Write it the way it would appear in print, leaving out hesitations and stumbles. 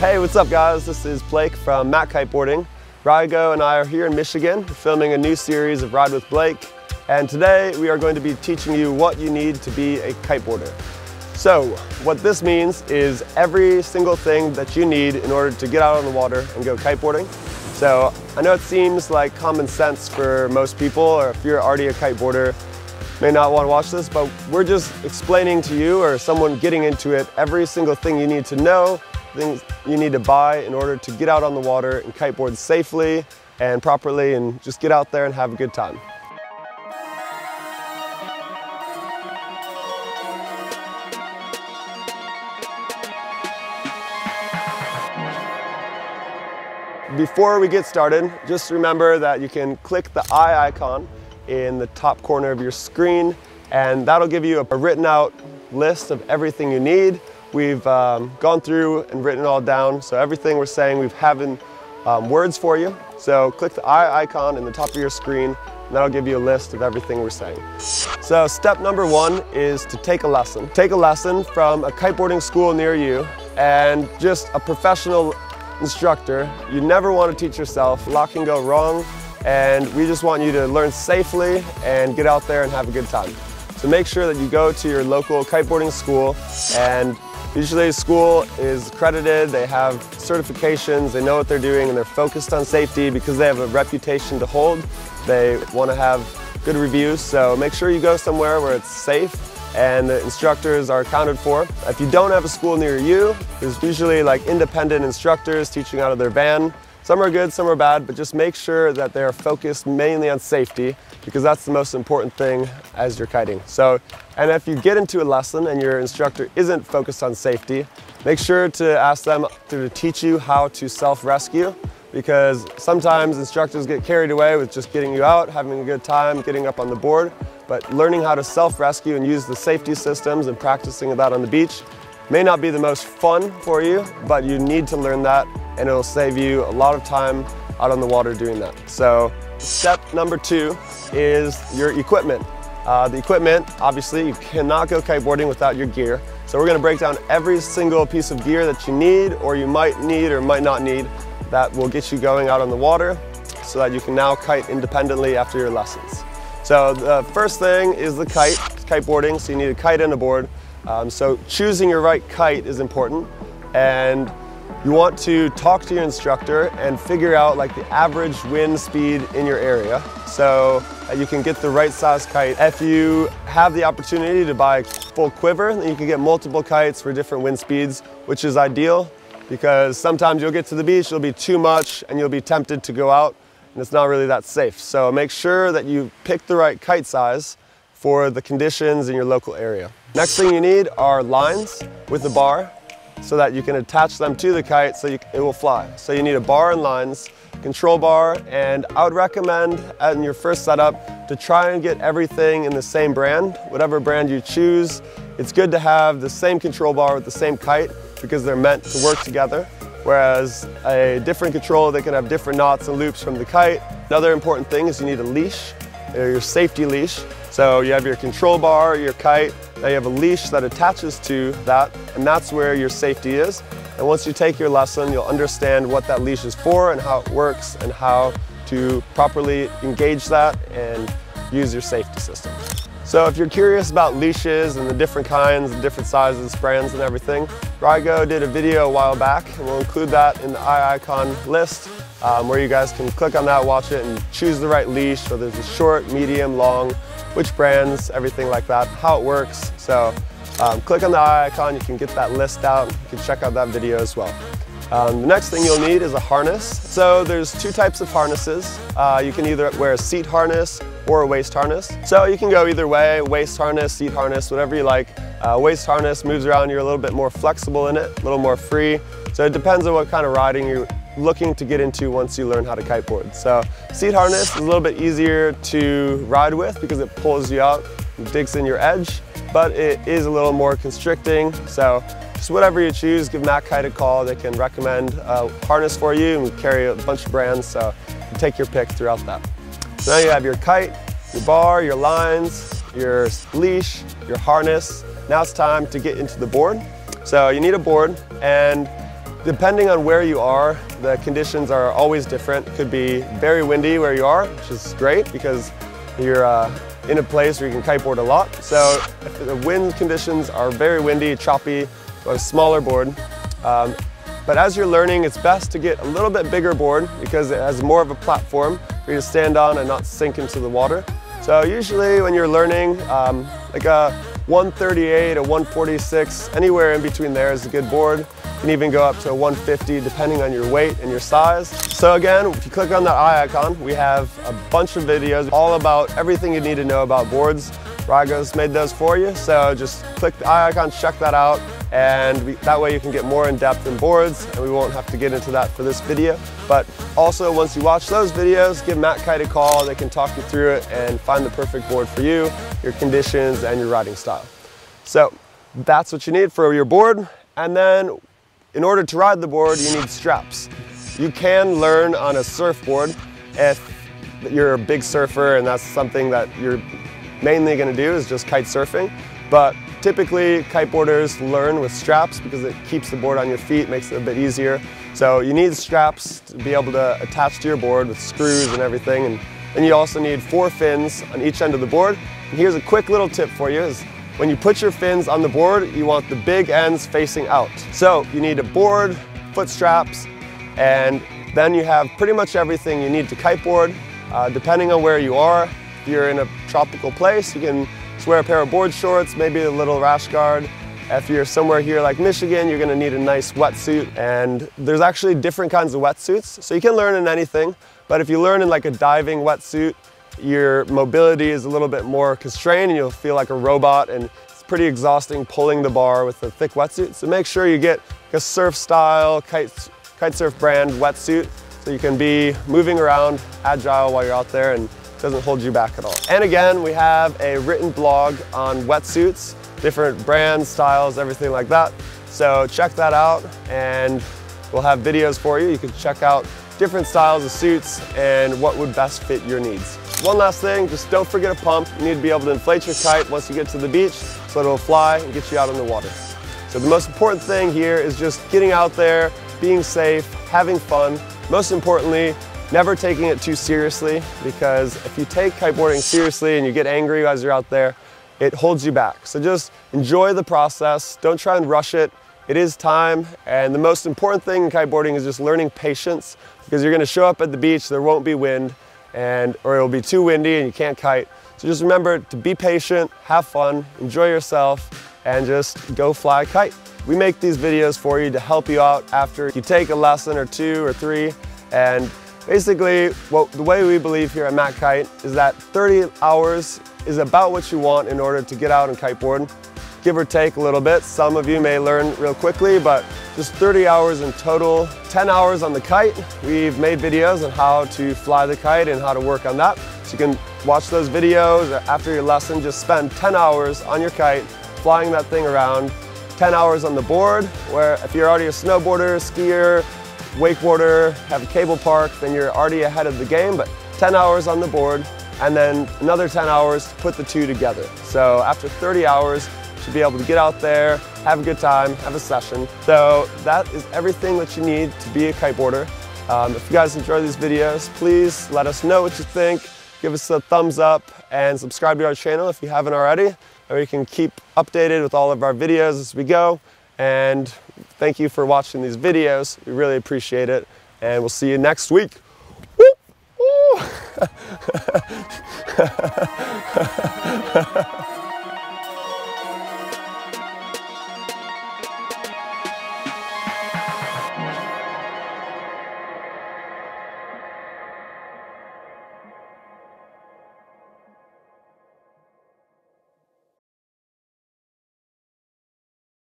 Hey, what's up guys? This is Blake from Matt Kiteboarding. Rygo and I are here in Michigan filming a new series of Ride with Blake. And today we are going to be teaching you what you need to be a kiteboarder. So what this means is every single thing that you need in order to get out on the water and go kiteboarding. So I know it seems like common sense for most people, or if you're already a kiteboarder, may not want to watch this, but we're just explaining to you or someone getting into it every single thing you need to know, things you need to buy in order to get out on the water and kiteboard safely and properly and just get out there and have a good time. Before we get started, just remember that you can click the eye icon in the top corner of your screen, and that'll give you a written out list of everything you need. We've gone through and written it all down, so everything we're saying we've having words for you. So click the eye icon in the top of your screen, and that'll give you a list of everything we're saying. So step number one is to take a lesson. Take a lesson from a kiteboarding school near you, and just a professional instructor. You never want to teach yourself. A lot can go wrong, and we just want you to learn safely and get out there and have a good time. So make sure that you go to your local kiteboarding school, and usually the school is accredited, they have certifications, they know what they're doing, and they're focused on safety because they have a reputation to hold. They want to have good reviews, so make sure you go somewhere where it's safe and the instructors are accounted for. If you don't have a school near you, there's usually like independent instructors teaching out of their van. Some are good, some are bad, but just make sure that they're focused mainly on safety, because that's the most important thing as you're kiting. So, and if you get into a lesson and your instructor isn't focused on safety, make sure to ask them to teach you how to self-rescue, because sometimes instructors get carried away with just getting you out, having a good time, getting up on the board. But learning how to self-rescue and use the safety systems and practicing that on the beach may not be the most fun for you, but you need to learn that, and it'll save you a lot of time out on the water doing that. So step number two is your equipment. The equipment, obviously, you cannot go kiteboarding without your gear. So we're going to break down every single piece of gear that you need, or you might need or might not need, that will get you going out on the water so that you can now kite independently after your lessons. So the first thing is the kite, kiteboarding, so you need a kite and a board. So choosing your right kite is important, and you want to talk to your instructor and figure out like the average wind speed in your area so that you can get the right size kite. If you have the opportunity to buy a full quiver, then you can get multiple kites for different wind speeds, which is ideal, because sometimes you'll get to the beach, it'll be too much and you'll be tempted to go out, and it's not really that safe. So make sure that you pick the right kite size for the conditions in your local area. Next thing you need are lines with a bar so that you can attach them to the kite so it will fly. So you need a bar and lines, control bar, and I would recommend in your first setup to try and get everything in the same brand. Whatever brand you choose, it's good to have the same control bar with the same kite because they're meant to work together. Whereas a different control, they can have different knots and loops from the kite. Another important thing is you need a leash, or your safety leash. So you have your control bar, your kite, now you have a leash that attaches to that, and that's where your safety is. And once you take your lesson, you'll understand what that leash is for and how it works and how to properly engage that and use your safety system. So if you're curious about leashes and the different kinds and different sizes, brands and everything, Rygo did a video a while back, and we'll include that in the eye icon list where you guys can click on that, watch it, and choose the right leash. So there's a short, medium, long, which brands, everything like that, how it works. So click on the eye icon, you can get that list out, you can check out that video as well. The next thing you'll need is a harness. So there's two types of harnesses. You can either wear a seat harness or a waist harness. So you can go either way, waist harness, seat harness, whatever you like. Waist harness moves around, you're a little bit more flexible in it, a little more free. So it depends on what kind of riding you're looking to get into once you learn how to kiteboard. So seat harness is a little bit easier to ride with because it pulls you out and digs in your edge, but it is a little more constricting. So just whatever you choose, give Matt Kite a call. They can recommend a harness for you, and we carry a bunch of brands, so you take your pick throughout that. So now you have your kite, your bar, your lines, your leash, your harness. Now it's time to get into the board. So you need a board, and Depending on where you are, the conditions are always different. It could be very windy where you are, which is great because you're in a place where you can kiteboard a lot. So if the wind conditions are very windy, choppy, or a smaller board. But as you're learning, it's best to get a little bit bigger board because it has more of a platform for you to stand on and not sink into the water. So usually when you're learning, like a 138, a 146, anywhere in between there is a good board. You can even go up to a 150 depending on your weight and your size. So again, if you click on that eye icon, we have a bunch of videos all about everything you need to know about boards. Rygo's made those for you, so just click the eye icon, check that out, and that way you can get more in depth in boards, and we won't have to get into that for this video. But also, once you watch those videos, give Matt Kite a call. They can talk you through it and find the perfect board for you, your conditions, and your riding style. So that's what you need for your board. And then in order to ride the board, you need straps. You can learn on a surfboard if you're a big surfer and that's something that you're mainly going to do is just kite surfing. But typically kiteboarders learn with straps because it keeps the board on your feet, makes it a bit easier. So you need straps to be able to attach to your board with screws and everything. And you also need 4 fins on each end of the board. And here's a quick little tip for you is when you put your fins on the board, you want the big ends facing out. So you need a board, foot straps, and then you have pretty much everything you need to kiteboard. Depending on where you are, if you're in a tropical place, you can just wear a pair of board shorts, maybe a little rash guard. If you're somewhere here like Michigan, you're gonna need a nice wetsuit, and there's actually different kinds of wetsuits. So you can learn in anything, but if you learn in like a diving wetsuit, your mobility is a little bit more constrained and you'll feel like a robot, and it's pretty exhausting pulling the bar with a thick wetsuit. So make sure you get a surf style, kite surf brand wetsuit so you can be moving around, agile while you're out there, and it doesn't hold you back at all. And again, we have a written blog on wetsuits, different brands, styles, everything like that. So check that out and we'll have videos for you. You can check out different styles of suits and what would best fit your needs. One last thing, just don't forget a pump. You need to be able to inflate your kite once you get to the beach so it'll fly and get you out in the water. So the most important thing here is just getting out there, being safe, having fun. Most importantly, never taking it too seriously, because if you take kiteboarding seriously and you get angry as you're out there, it holds you back. So just enjoy the process. Don't try and rush it. It is time, and the most important thing in kiteboarding is just learning patience, because you're gonna show up at the beach, there won't be wind, or it'll be too windy and you can't kite. So just remember to be patient, have fun, enjoy yourself, and just go fly a kite. We make these videos for you to help you out after you take a lesson or 2 or 3, and basically the way we believe here at Matt Kite is that 30 hours is about what you want in order to get out and kiteboard. Give or take a little bit. Some of you may learn real quickly, but just 30 hours in total. 10 hours on the kite. We've made videos on how to fly the kite and how to work on that. So you can watch those videos after your lesson. Just spend 10 hours on your kite, flying that thing around. 10 hours on the board, where if you're already a snowboarder, skier, wakeboarder, have a cable park, then you're already ahead of the game, but 10 hours on the board, and then another 10 hours to put the two together. So after 30 hours, you should be able to get out there, have a good time, have a session. So that is everything that you need to be a kiteboarder. If you guys enjoy these videos, please let us know what you think. Give us a thumbs up and subscribe to our channel if you haven't already. And we can keep updated with all of our videos as we go. And thank you for watching these videos. We really appreciate it. And we'll see you next week. Woo! Woo!